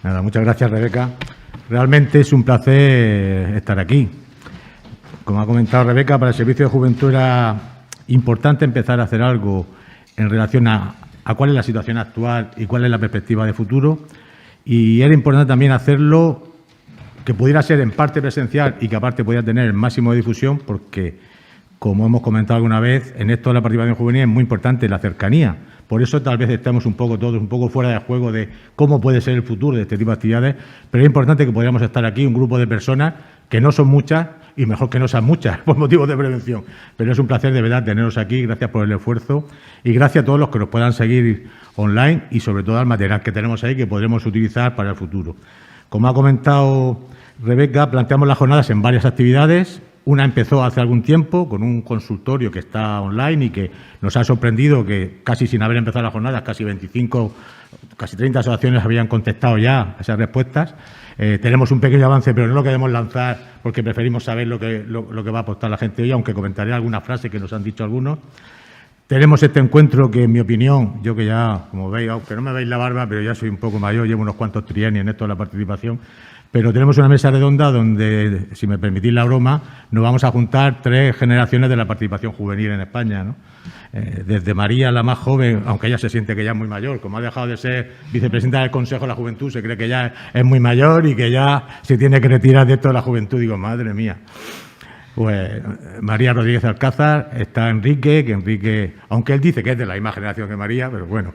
Nada, muchas gracias, Rebeca. Realmente es un placer estar aquí. Como ha comentado Rebeca, para el Servicio de Juventud era importante empezar a hacer algo en relación a cuál es la situación actual y cuál es la perspectiva de futuro. Y era importante también hacerlo que pudiera ser en parte presencial y que aparte pudiera tener el máximo de difusión, porque, como hemos comentado alguna vez, en esto de la participación juvenil es muy importante la cercanía. Por eso tal vez estemos todos un poco fuera de juego de cómo puede ser el futuro de este tipo de actividades, pero es importante que podamos estar aquí un grupo de personas que no son muchas y mejor que no sean muchas por motivos de prevención. Pero es un placer de verdad teneros aquí, gracias por el esfuerzo y gracias a todos los que nos puedan seguir online y sobre todo al material que tenemos ahí que podremos utilizar para el futuro. Como ha comentado Rebeca, planteamos las jornadas en varias actividades. Una empezó hace algún tiempo con un consultorio que está online y que nos ha sorprendido que casi sin haber empezado las jornadas, casi 25, casi 30 asociaciones habían contestado ya esas respuestas. Tenemos un pequeño avance, pero no lo queremos lanzar porque preferimos saber lo que va a apostar la gente hoy, aunque comentaré alguna frase que nos han dicho algunos. Tenemos este encuentro que, en mi opinión, yo que ya, como veis, aunque no me veis la barba, pero ya soy un poco mayor, llevo unos cuantos trienios en esto de la participación, pero tenemos una mesa redonda donde, si me permitís la broma, nos vamos a juntar 3 generaciones de la participación juvenil en España, ¿no? Desde María, la más joven, aunque ella se siente que ya es muy mayor, como ha dejado de ser vicepresidenta del Consejo de la Juventud, se cree que ya es muy mayor y que ya se tiene que retirar de esto de la juventud. Digo, madre mía. Pues María Rodríguez Alcázar, está Enrique, que Enrique, aunque él dice que es de la misma generación que María, pero bueno,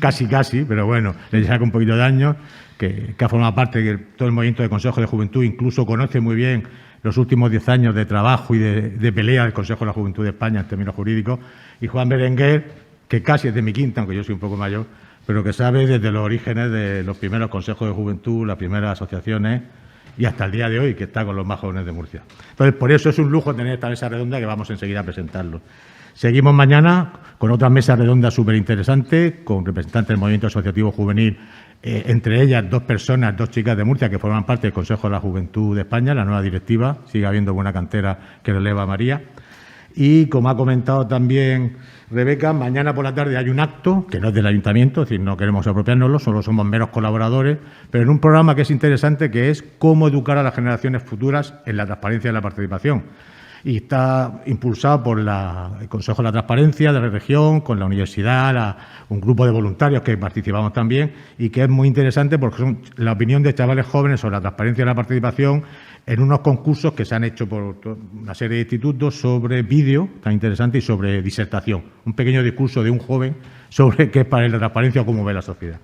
casi, pero bueno, le saca un poquito de años, que ha formado parte de todo el movimiento de Consejo de Juventud, incluso conoce muy bien los últimos 10 años de trabajo y de pelea del Consejo de la Juventud de España en términos jurídicos, y Juan Berenguer, que casi es de mi quinta, aunque yo soy un poco mayor, pero que sabe desde los orígenes de los primeros consejos de juventud, las primeras asociaciones, y hasta el día de hoy, que está con los más jóvenes de Murcia. Entonces, por eso es un lujo tener esta mesa redonda que vamos enseguida a presentarlo. Seguimos mañana con otra mesa redonda súper interesante, con representantes del movimiento asociativo juvenil, entre ellas 2 personas, 2 chicas de Murcia que forman parte del Consejo de la Juventud de España, la nueva directiva, sigue habiendo buena cantera que releva a María. Y, como ha comentado también Rebeca, mañana por la tarde hay un acto, que no es del Ayuntamiento, es decir, no queremos apropiárnoslo, solo somos meros colaboradores, pero en un programa que es interesante, que es cómo educar a las generaciones futuras en la transparencia y la participación. Y está impulsado por el Consejo de la Transparencia de la región, con la universidad, un grupo de voluntarios que participamos también, y que es muy interesante porque son la opinión de chavales jóvenes sobre la transparencia y la participación en unos concursos que se han hecho por una serie de institutos sobre vídeo, tan interesante, y sobre disertación. Un pequeño discurso de un joven sobre qué es para él la transparencia o cómo ve la sociedad.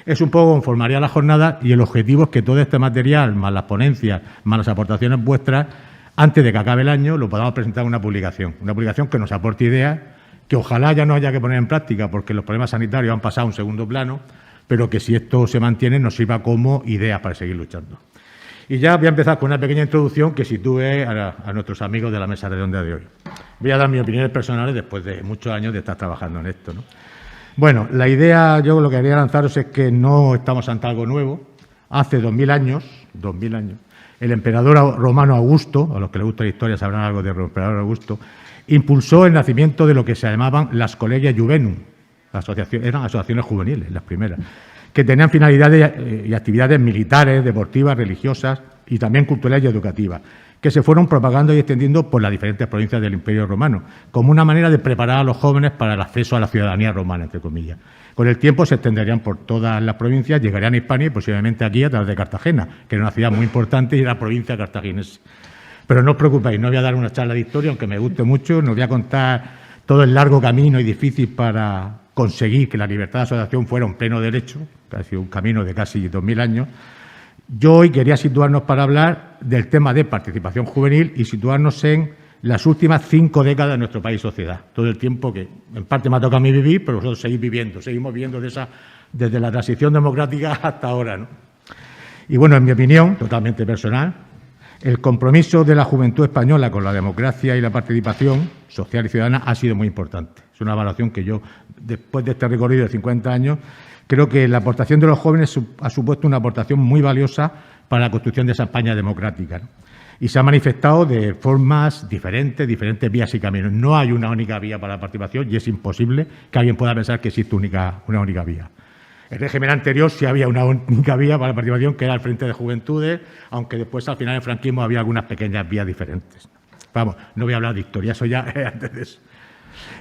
Es un poco conformaría la jornada, y el objetivo es que todo este material, más las ponencias, más las aportaciones vuestras, antes de que acabe el año, lo podamos presentar en una publicación que nos aporte ideas, que ojalá ya no haya que poner en práctica porque los problemas sanitarios han pasado a un segundo plano, pero que si esto se mantiene nos sirva como ideas para seguir luchando. Y ya voy a empezar con una pequeña introducción que sitúe a nuestros amigos de la mesa redonda de hoy. Voy a dar mis opiniones personales después de muchos años de estar trabajando en esto, ¿no? Bueno, la idea, yo lo que quería lanzaros es que no estamos ante algo nuevo. Hace 2000 años, el emperador romano Augusto, a los que les gusta la historia sabrán algo del emperador Augusto, impulsó el nacimiento de lo que se llamaban las Collegia Juvenum, eran asociaciones juveniles, las primeras, que tenían finalidades y actividades militares, deportivas, religiosas y también culturales y educativas, que se fueron propagando y extendiendo por las diferentes provincias del Imperio Romano, como una manera de preparar a los jóvenes para el acceso a la ciudadanía romana, entre comillas. Con el tiempo se extenderían por todas las provincias, llegarían a Hispania y posiblemente aquí a través de Cartagena, que era una ciudad muy importante y era la provincia cartaginense. Pero no os preocupéis, no voy a dar una charla de historia, aunque me guste mucho, no voy a contar todo el largo camino y difícil para conseguir que la libertad de asociación fuera un pleno derecho, que ha sido un camino de casi 2000 años. Yo hoy quería situarnos para hablar del tema de participación juvenil y situarnos en las últimas 5 décadas de nuestro país y sociedad. Todo el tiempo que en parte me ha tocado a mí vivir, pero vosotros seguimos viviendo desde la transición democrática hasta ahora, ¿no? Y bueno, en mi opinión, totalmente personal, el compromiso de la juventud española con la democracia y la participación social y ciudadana ha sido muy importante. Es una valoración que yo, después de este recorrido de 50 años, creo que la aportación de los jóvenes ha supuesto una aportación muy valiosa para la construcción de esa España democrática, ¿no? Y se ha manifestado de formas diferentes vías y caminos. No hay una única vía para la participación y es imposible que alguien pueda pensar que existe una única vía. El régimen anterior sí había una única vía para la participación, que era el Frente de Juventudes, aunque después, al final, en el franquismo había algunas pequeñas vías diferentes. Vamos, no voy a hablar de historia, eso ya antes de eso.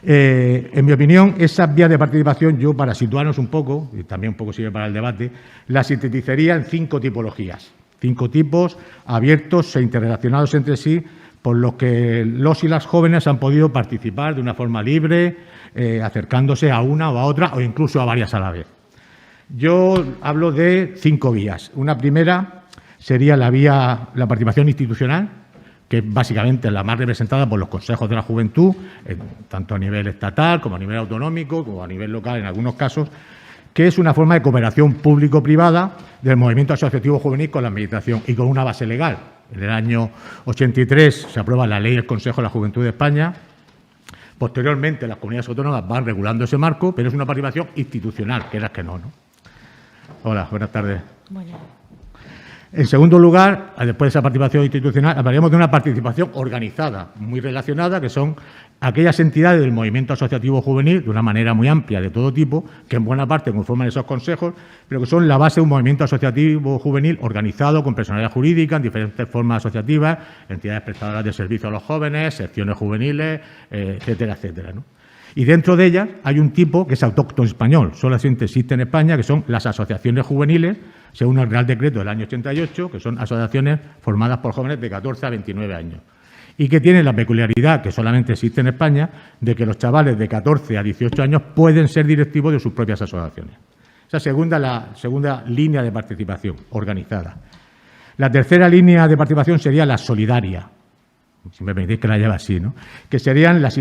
En mi opinión, esas vías de participación, yo, para situarnos un poco, y también un poco sirve para el debate, las sintetizaría en 5 tipologías. 5 tipos abiertos e interrelacionados entre sí, por los que los y las jóvenes han podido participar de una forma libre, acercándose a una o a otra, o incluso a varias a la vez. Yo hablo de 5 vías. Una primera sería la participación institucional, que es básicamente la más representada por los consejos de la juventud, tanto a nivel estatal como a nivel autonómico, como a nivel local en algunos casos, que es una forma de cooperación público-privada del movimiento asociativo juvenil con la administración y con una base legal. En el año 83 se aprueba la Ley del Consejo de la Juventud de España. Posteriormente, las comunidades autónomas van regulando ese marco, pero es una participación institucional, que que no. Hola, buenas tardes. Bueno. En segundo lugar, después de esa participación institucional, hablaríamos de una participación organizada, muy relacionada, que son aquellas entidades del movimiento asociativo juvenil, de una manera muy amplia, de todo tipo, que en buena parte conforman esos consejos, pero que son la base de un movimiento asociativo juvenil organizado con personalidad jurídica en diferentes formas asociativas, entidades prestadoras de servicio a los jóvenes, secciones juveniles, etcétera, etcétera, ¿no? Y dentro de ellas hay un tipo que es autóctono español, solamente existe en España, que son las asociaciones juveniles, según el Real Decreto del año 88, que son asociaciones formadas por jóvenes de 14 a 29 años. Y que tienen la peculiaridad, que solamente existe en España, de que los chavales de 14 a 18 años pueden ser directivos de sus propias asociaciones. Esa es la segunda línea de participación organizada. La tercera línea de participación sería la solidaria, si me permitís que la lleve así, ¿no? Que serían las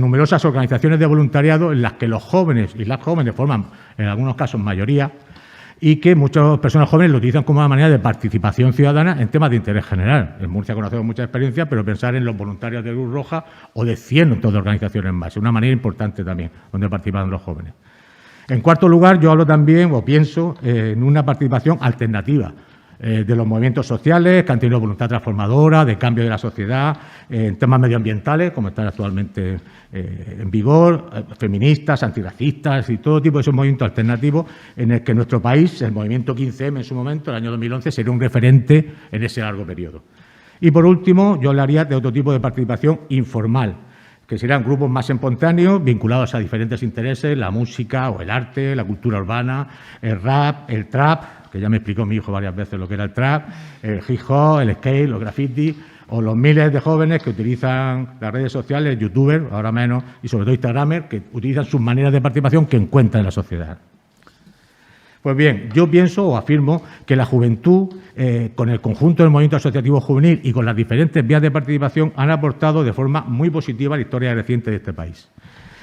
numerosas organizaciones de voluntariado en las que los jóvenes y las jóvenes forman, en algunos casos, mayoría, y que muchas personas jóvenes lo utilizan como una manera de participación ciudadana en temas de interés general. En Murcia conocemos mucha experiencia, pero pensar en los voluntarios de Cruz Roja o de cientos de organizaciones más, es una manera importante también donde participan los jóvenes. En cuarto lugar, yo hablo también, o pienso, en una participación alternativa de los movimientos sociales que han tenido voluntad transformadora, de cambio de la sociedad, en temas medioambientales, como están actualmente en vigor, feministas, antirracistas y todo tipo de esos movimientos alternativos en el que nuestro país, el movimiento 15M en su momento, el año 2011, sería un referente en ese largo periodo. Y por último, yo hablaría de otro tipo de participación informal, que serían grupos más espontáneos, vinculados a diferentes intereses, la música o el arte, la cultura urbana, el rap, el trap, que ya me explicó mi hijo varias veces lo que era el trap, el hip hop, el skate, los graffiti, o los miles de jóvenes que utilizan las redes sociales, youtubers, ahora menos, y sobre todo instagramers, que utilizan sus maneras de participación que encuentran en la sociedad. Pues bien, yo pienso o afirmo que la juventud, con el conjunto del movimiento asociativo juvenil y con las diferentes vías de participación, han aportado de forma muy positiva a la historia reciente de este país.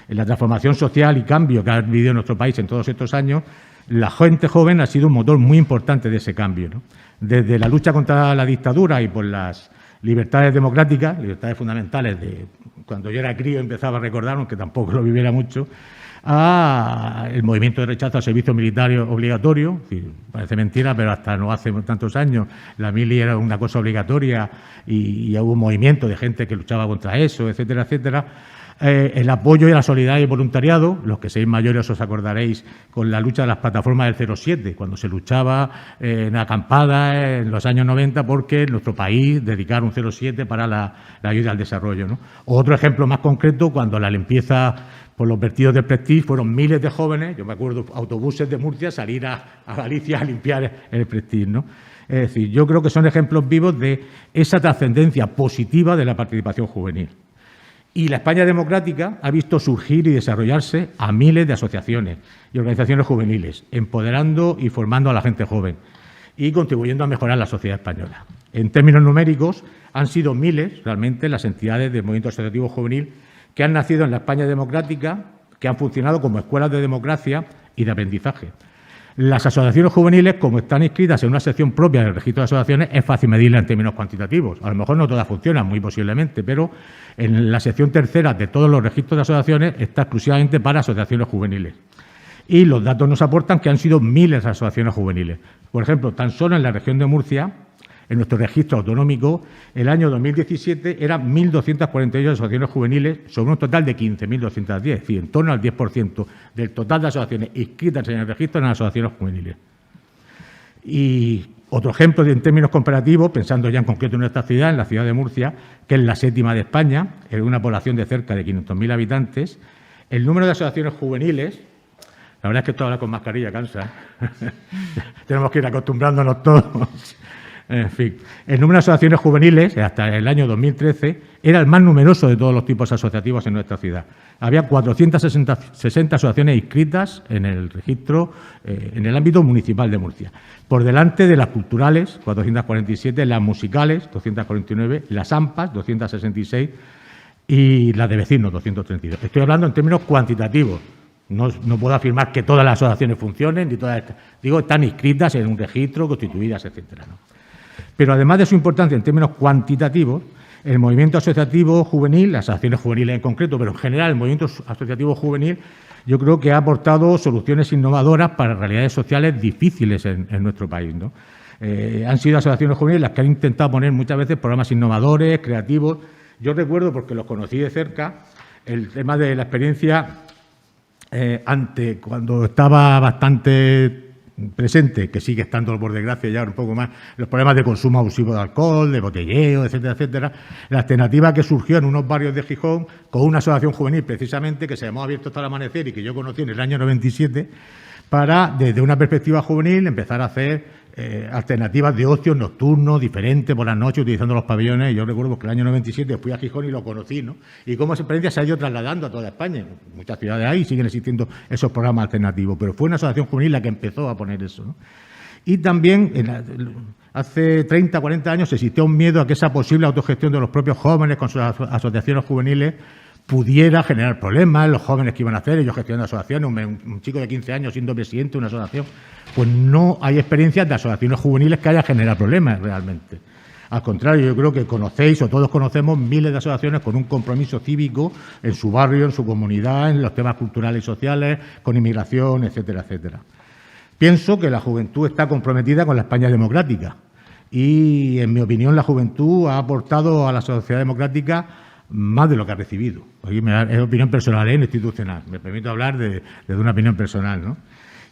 En la transformación social y cambio que ha vivido nuestro país en todos estos años, la gente joven ha sido un motor muy importante de ese cambio, ¿no? Desde la lucha contra la dictadura y por las libertades democráticas, libertades fundamentales, de cuando yo era crío empezaba a recordar, aunque tampoco lo viviera mucho, a el movimiento de rechazo al servicio militar obligatorio. Parece mentira, pero hasta no hace tantos años la mili era una cosa obligatoria y hubo un movimiento de gente que luchaba contra eso, etcétera, etcétera. El apoyo y la solidaridad y el voluntariado, los que seáis mayores os acordaréis con la lucha de las plataformas del 07, cuando se luchaba en acampadas en los años 90 porque nuestro país dedicara un 07 para la ayuda al desarrollo, ¿no? Otro ejemplo más concreto, cuando la limpieza por los vertidos del Prestige fueron miles de jóvenes, yo me acuerdo, autobuses de Murcia, salir a Galicia a limpiar el Prestige, ¿no? Es decir, yo creo que son ejemplos vivos de esa trascendencia positiva de la participación juvenil. Y la España democrática ha visto surgir y desarrollarse a miles de asociaciones y organizaciones juveniles, empoderando y formando a la gente joven y contribuyendo a mejorar la sociedad española. En términos numéricos, han sido miles realmente las entidades del movimiento asociativo juvenil que han nacido en la España democrática, que han funcionado como escuelas de democracia y de aprendizaje. Las asociaciones juveniles, como están inscritas en una sección propia del registro de asociaciones, es fácil medirlas en términos cuantitativos. A lo mejor no todas funcionan, muy posiblemente, pero en la sección tercera de todos los registros de asociaciones está exclusivamente para asociaciones juveniles. Y los datos nos aportan que han sido miles de asociaciones juveniles. Por ejemplo, tan solo en la región de Murcia, en nuestro registro autonómico, el año 2017 eran 1.248 asociaciones juveniles sobre un total de 15.210, es decir, en torno al 10% del total de asociaciones inscritas en el registro eran asociaciones juveniles. Y otro ejemplo en términos comparativos, pensando ya en concreto en nuestra ciudad, en la ciudad de Murcia, que es la 7ª de España, en una población de cerca de 500.000 habitantes, el número de asociaciones juveniles, la verdad es que esto ahora con mascarilla cansa, tenemos que ir acostumbrándonos todos. En fin, el número de asociaciones juveniles, hasta el año 2013, era el más numeroso de todos los tipos asociativos en nuestra ciudad. Había 460 asociaciones inscritas en el registro en el ámbito municipal de Murcia, por delante de las culturales, 447, las musicales, 249, las AMPAs, 266 y las de vecinos, 232. Estoy hablando en términos cuantitativos. No puedo afirmar que todas las asociaciones funcionen, ni todas estas. Digo, están inscritas en un registro, constituidas, etcétera, ¿no? Pero además de su importancia en términos cuantitativos, el movimiento asociativo juvenil, las asociaciones juveniles en concreto, pero en general el movimiento asociativo juvenil, yo creo que ha aportado soluciones innovadoras para realidades sociales difíciles en nuestro país, ¿no? Han sido asociaciones juveniles las que han intentado poner muchas veces programas innovadores, creativos. Yo recuerdo, porque los conocí de cerca, el tema de la experiencia cuando estaba bastante presente, que sigue estando por desgracia ya un poco más, los problemas de consumo abusivo de alcohol, de botelleo, etcétera, etcétera. La alternativa que surgió en unos barrios de Gijón con una asociación juvenil precisamente que se llamó Abierto hasta el Amanecer y que yo conocí en el año 97 para, desde una perspectiva juvenil, empezar a hacer alternativas de ocio nocturno, diferentes, por las noches, utilizando los pabellones. Yo recuerdo que el año 97 fui a Gijón y lo conocí, ¿no? Y cómo esa experiencia se ha ido trasladando a toda España. Muchas ciudades hay y siguen existiendo esos programas alternativos, pero fue una asociación juvenil la que empezó a poner eso, ¿no? Y también, hace 30, 40 años, existía un miedo a que esa posible autogestión de los propios jóvenes con sus asociaciones juveniles pudiera generar problemas, los jóvenes que iban a hacer, ellos gestionando asociaciones, un chico de 15 años siendo presidente de una asociación. Pues no hay experiencias de asociaciones juveniles que haya generado problemas realmente. Al contrario, yo creo que conocéis o todos conocemos miles de asociaciones con un compromiso cívico en su barrio, en su comunidad, en los temas culturales y sociales, con inmigración, etcétera, etcétera. Pienso que la juventud está comprometida con la España democrática y, en mi opinión, la juventud ha aportado a la sociedad democrática más de lo que ha recibido. Es opinión personal, no institucional. Me permito hablar desde una opinión personal, ¿no?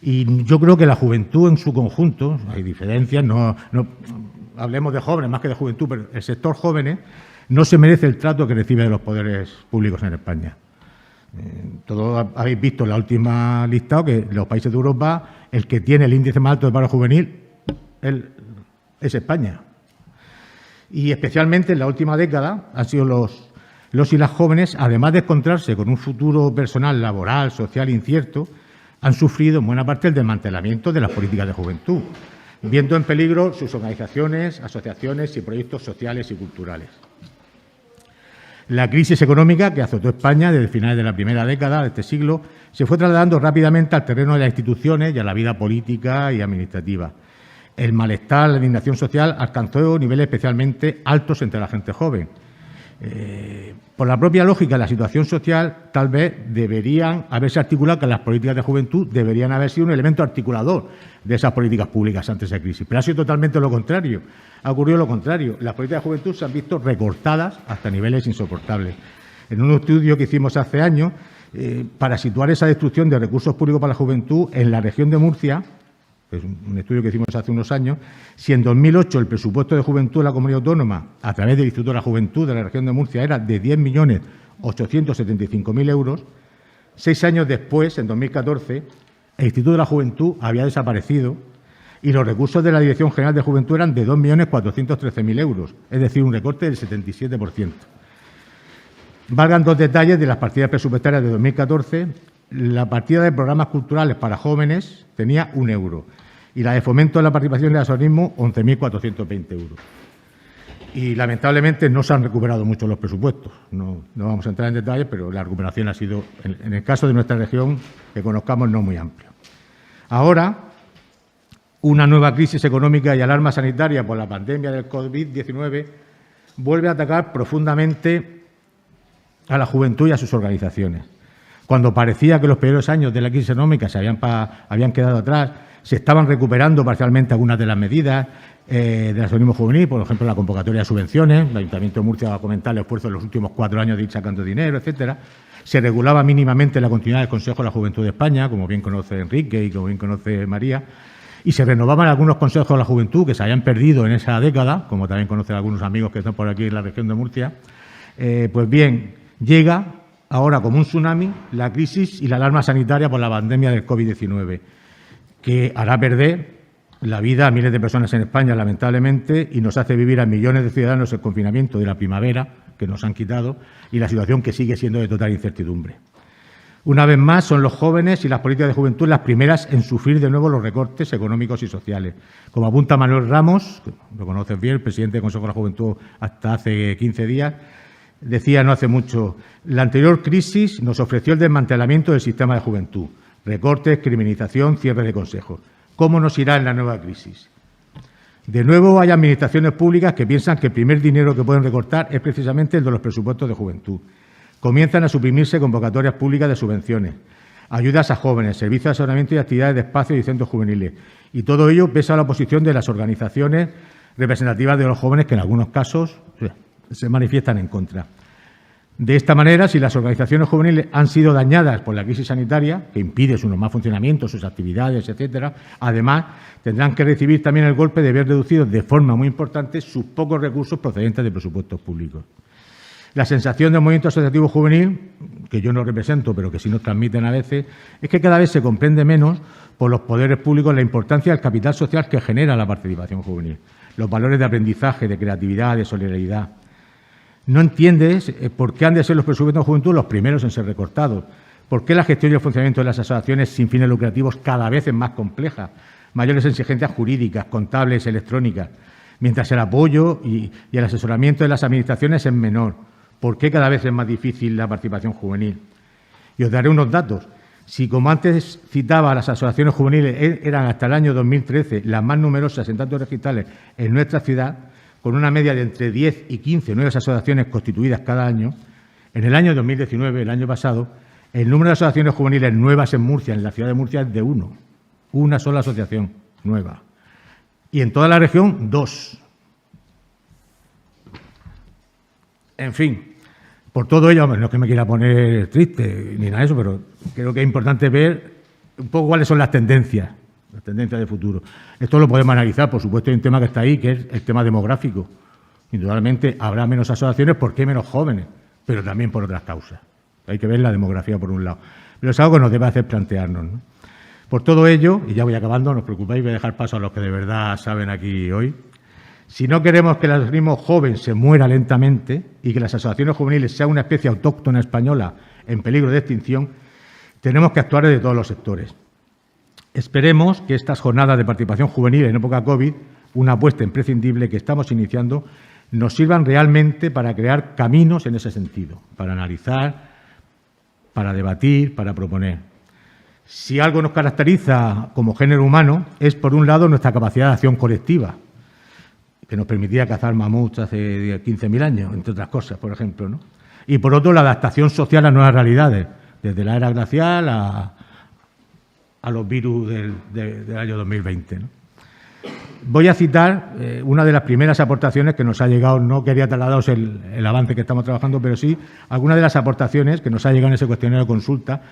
Y yo creo que la juventud en su conjunto, hay diferencias, no hablemos de jóvenes más que de juventud, pero el sector jóvenes no se merece el trato que recibe de los poderes públicos en España. Todos habéis visto en la última listado que en los países de Europa el que tiene el índice más alto de paro juvenil es España. Y especialmente en la última década han sido los y las jóvenes, además de encontrarse con un futuro personal, laboral, social incierto, han sufrido en buena parte el desmantelamiento de las políticas de juventud, viendo en peligro sus organizaciones, asociaciones y proyectos sociales y culturales. La crisis económica que azotó España desde finales de la primera década de este siglo se fue trasladando rápidamente al terreno de las instituciones y a la vida política y administrativa. El malestar, la indignación social alcanzó niveles especialmente altos entre la gente joven. Por la propia lógica de la situación social, tal vez deberían haberse articulado que las políticas de juventud deberían haber sido un elemento articulador de esas políticas públicas antes de la crisis. Pero ha sido totalmente lo contrario. Ha ocurrido lo contrario. Las políticas de juventud se han visto recortadas hasta niveles insoportables. En un estudio que hicimos hace años, para situar esa destrucción de recursos públicos para la juventud en la región de Murcia, es un estudio que hicimos hace unos años, si en 2008 el presupuesto de juventud de la comunidad autónoma, a través del Instituto de la Juventud de la región de Murcia, era de 10.875.000 euros, 6 años después, en 2014, el Instituto de la Juventud había desaparecido y los recursos de la Dirección General de Juventud eran de 2.413.000 euros, es decir, un recorte del 77%. Valgan dos detalles de las partidas presupuestarias de 2014. La partida de programas culturales para jóvenes tenía 1 euro y la de fomento de la participación del asociacionismo 11.420 euros. Y lamentablemente no se han recuperado mucho los presupuestos. No vamos a entrar en detalles, pero la recuperación ha sido, en el caso de nuestra región, que conozcamos, no muy amplia. Ahora, una nueva crisis económica y alarma sanitaria por la pandemia del COVID-19 vuelve a atacar profundamente a la juventud y a sus organizaciones. Cuando parecía que los peores años de la crisis económica se habían quedado atrás, se estaban recuperando parcialmente algunas de las medidas, del asociacionismo juvenil, por ejemplo, la convocatoria de subvenciones. El Ayuntamiento de Murcia va a comentar el esfuerzo de los últimos 4 años de ir sacando dinero, etcétera. Se regulaba mínimamente la continuidad del Consejo de la Juventud de España, como bien conoce Enrique y como bien conoce María, y se renovaban algunos consejos de la juventud que se habían perdido en esa década, como también conocen algunos amigos que están por aquí en la región de Murcia. Pues bien, llega ahora como un tsunami la crisis y la alarma sanitaria por la pandemia del COVID-19, que hará perder la vida a miles de personas en España, lamentablemente, y nos hace vivir a millones de ciudadanos el confinamiento de la primavera, que nos han quitado, y la situación que sigue siendo de total incertidumbre. Una vez más, son los jóvenes y las políticas de juventud las primeras en sufrir de nuevo los recortes económicos y sociales. Como apunta Manuel Ramos, que lo conoces bien, el presidente del Consejo de la Juventud hasta hace 15 días, decía no hace mucho, la anterior crisis nos ofreció el desmantelamiento del sistema de juventud, recortes, criminalización, cierre de consejos. ¿Cómo nos irá en la nueva crisis? De nuevo, hay administraciones públicas que piensan que el primer dinero que pueden recortar es precisamente el de los presupuestos de juventud. Comienzan a suprimirse convocatorias públicas de subvenciones, ayudas a jóvenes, servicios de asesoramiento y actividades de espacios y centros juveniles. Y todo ello pese a la oposición de las organizaciones representativas de los jóvenes que en algunos casos se manifiestan en contra. De esta manera, si las organizaciones juveniles han sido dañadas por la crisis sanitaria, que impide su normal funcionamiento, sus actividades, etcétera, además tendrán que recibir también el golpe de ver reducidos de forma muy importante sus pocos recursos procedentes de presupuestos públicos. La sensación del movimiento asociativo juvenil, que yo no represento, pero que sí nos transmiten a veces, es que cada vez se comprende menos por los poderes públicos la importancia del capital social que genera la participación juvenil, los valores de aprendizaje, de creatividad, de solidaridad. No entiendes por qué han de ser los presupuestos de juventud los primeros en ser recortados, por qué la gestión y el funcionamiento de las asociaciones sin fines lucrativos cada vez es más compleja, mayores exigencias jurídicas, contables, electrónicas, mientras el apoyo y el asesoramiento de las administraciones es menor. ¿Por qué cada vez es más difícil la participación juvenil? Y os daré unos datos. Si, como antes citaba, las asociaciones juveniles eran hasta el año 2013 las más numerosas en datos registrales en nuestra ciudad, con una media de entre 10 y 15 nuevas asociaciones constituidas cada año, en el año 2019, el año pasado, el número de asociaciones juveniles nuevas en Murcia, en la ciudad de Murcia, es de 1. Una sola asociación nueva. Y en toda la región, 2. En fin, por todo ello, no es que me quiera poner triste ni nada de eso, pero creo que es importante ver un poco cuáles son las tendencias de futuro. Esto lo podemos analizar, por supuesto, hay un tema que está ahí, que es el tema demográfico. Indudablemente habrá menos asociaciones porque hay menos jóvenes, pero también por otras causas. Hay que ver la demografía por un lado. Pero es algo que nos debe hacer plantearnos, ¿no? Por todo ello, y ya voy acabando, no os preocupéis, voy a dejar paso a los que de verdad saben aquí hoy. Si no queremos que el asociacionismo joven se muera lentamente y que las asociaciones juveniles sean una especie autóctona española en peligro de extinción, tenemos que actuar desde todos los sectores. Esperemos que estas jornadas de participación juvenil en época COVID, una apuesta imprescindible que estamos iniciando, nos sirvan realmente para crear caminos en ese sentido, para analizar, para debatir, para proponer. Si algo nos caracteriza como género humano es, por un lado, nuestra capacidad de acción colectiva, que nos permitía cazar mamuts hace 15.000 años, entre otras cosas, por ejemplo, ¿no? Y, por otro, la adaptación social a nuevas realidades, desde la era glacial a los virus del año 2020, ¿no? Voy a citar una de las primeras aportaciones que nos ha llegado, no quería trasladaros el avance que estamos trabajando, pero sí algunas de las aportaciones que nos ha llegado en ese cuestionario de consulta,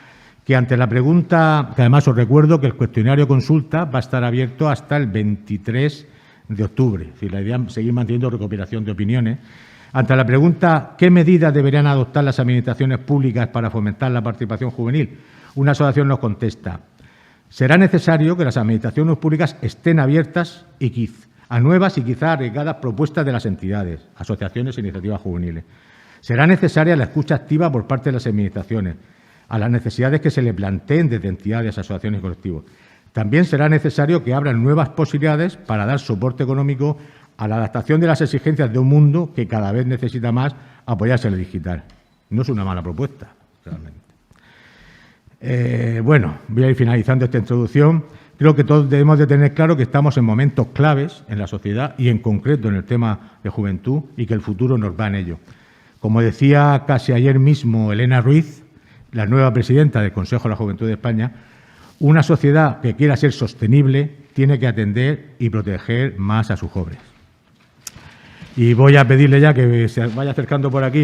que ante la pregunta, que además os recuerdo que el cuestionario de consulta va a estar abierto hasta el 23 de octubre, es decir, la idea es seguir manteniendo recopilación de opiniones. Ante la pregunta ¿qué medidas deberían adoptar las administraciones públicas para fomentar la participación juvenil?, una asociación nos contesta: será necesario que las administraciones públicas estén abiertas a nuevas y quizá arriesgadas propuestas de las entidades, asociaciones e iniciativas juveniles. Será necesaria la escucha activa por parte de las administraciones a las necesidades que se le planteen desde entidades, asociaciones y colectivos. También será necesario que abran nuevas posibilidades para dar soporte económico a la adaptación de las exigencias de un mundo que cada vez necesita más apoyarse en lo digital. No es una mala propuesta, realmente. Bueno, voy a ir finalizando esta introducción. Creo que todos debemos de tener claro que estamos en momentos claves en la sociedad y en concreto en el tema de juventud y que el futuro nos va en ello. Como decía casi ayer mismo Elena Ruiz, la nueva presidenta del Consejo de la Juventud de España, una sociedad que quiera ser sostenible tiene que atender y proteger más a sus jóvenes. Y voy a pedirle ya que se vaya acercando por aquí